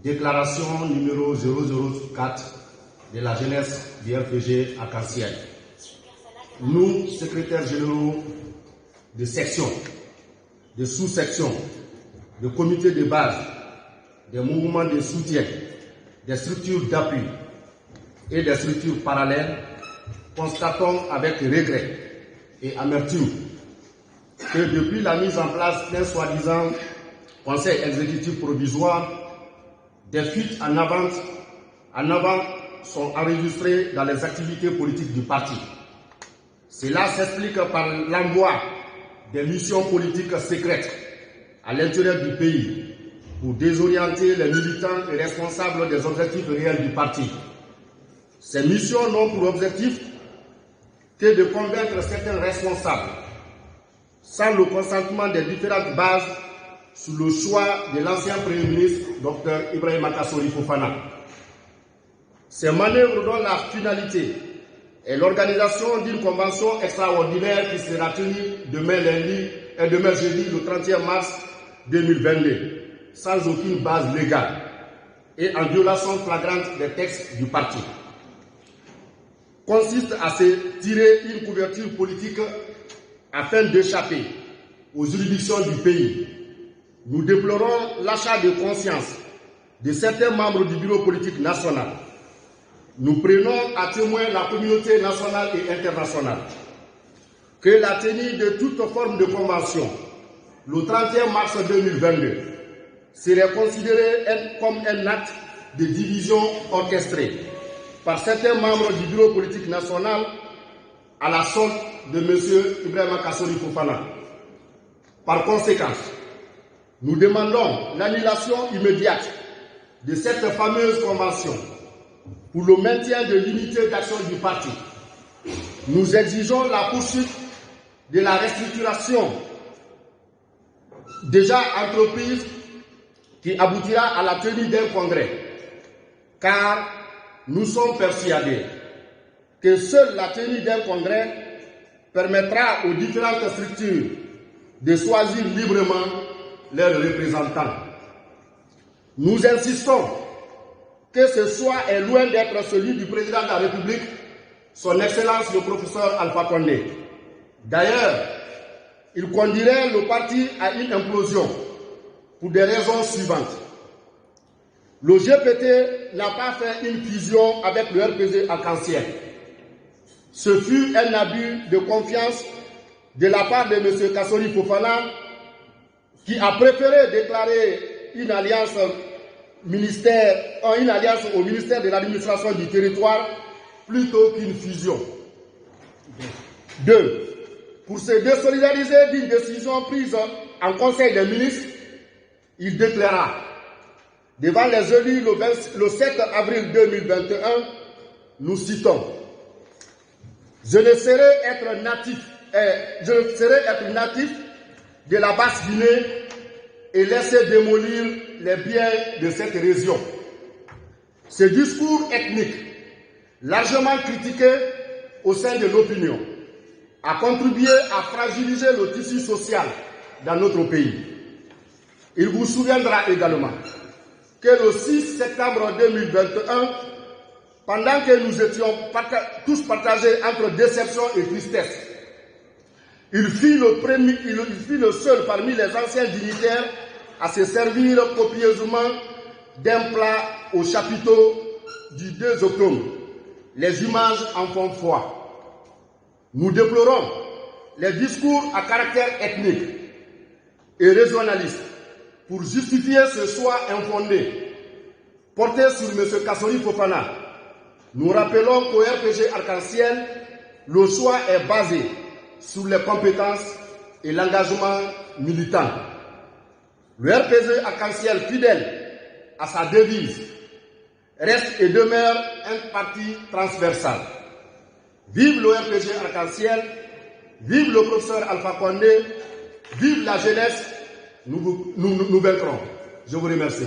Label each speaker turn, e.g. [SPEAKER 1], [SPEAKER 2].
[SPEAKER 1] Déclaration numéro 004 de la jeunesse du RPG Arc-en-Ciel. Nous, secrétaires généraux de section, de sous-section, de comités de base, des mouvements de soutien, des structures d'appui et des structures parallèles, constatons avec regret et amertume que depuis la mise en place d'un soi-disant conseil exécutif provisoire, des fuites en avant sont enregistrées dans les activités politiques du parti. Cela s'explique par l'envoi des missions politiques secrètes à l'intérieur du pays pour désorienter les militants et responsables des objectifs réels du parti. Ces missions n'ont pour objectif que de convaincre certains responsables, sans le consentement des différentes bases, sous le choix de l'ancien Premier ministre, Dr Ibrahima Kassori Fofana. Ces manœuvres dont la finalité est l'organisation d'une convention extraordinaire qui sera tenue demain jeudi, le 31 mars 2022, sans aucune base légale et en violation flagrante des textes du parti, consiste à se tirer une couverture politique afin d'échapper aux juridictions du pays. Nous déplorons l'achat de conscience de certains membres du bureau politique national. Nous prenons à témoin la communauté nationale et internationale que la tenue de toute forme de convention le 31 mars 2022 serait considérée comme un acte de division orchestré par certains membres du bureau politique national à la solde de M. Ibrahima Kassori Fofana. Par conséquent, nous demandons l'annulation immédiate de cette fameuse convention pour le maintien de l'unité d'action du parti. Nous exigeons la poursuite de la restructuration déjà entreprise qui aboutira à la tenue d'un congrès, car nous sommes persuadés que seule la tenue d'un congrès permettra aux différentes structures de choisir librement leurs représentants. Nous insistons que ce choix est loin d'être celui du président de la République, son Excellence le professeur Alpha Condé. D'ailleurs, il conduirait le parti à une implosion pour des raisons suivantes. Le GPT n'a pas fait une fusion avec le RPG Arc-en-Ciel. Ce fut un abus de confiance de la part de M. Kassori Fofana, qui a préféré déclarer une alliance au ministère de l'administration du territoire plutôt qu'une fusion. 2. Pour se désolidariser d'une décision prise en Conseil des ministres, il déclara devant les élus le 7 avril 2021, nous citons: Je ne saurais être natif de la Basse-Guinée et laisser démolir les biens de cette région. Ce discours ethnique, largement critiqué au sein de l'opinion, a contribué à fragiliser le tissu social dans notre pays. Il vous souviendra également que le 6 septembre 2021, pendant que nous étions tous partagés entre déception et tristesse, il fut le seul parmi les anciens dignitaires à se servir copieusement d'un plat au chapiteau du 2 octobre. Les images en font foi. Nous déplorons les discours à caractère ethnique et régionaliste pour justifier ce choix infondé porté sur M. Kassori Fofana. Nous rappelons qu'au RPG Arc-en-Ciel, le choix est basé sur les compétences et l'engagement militant. Le RPG Arc-en-Ciel, fidèle à sa devise, reste et demeure un parti transversal. Vive le RPG Arc-en-Ciel, vive le professeur Alpha Condé, vive la jeunesse, nous vaincrons. Je vous remercie.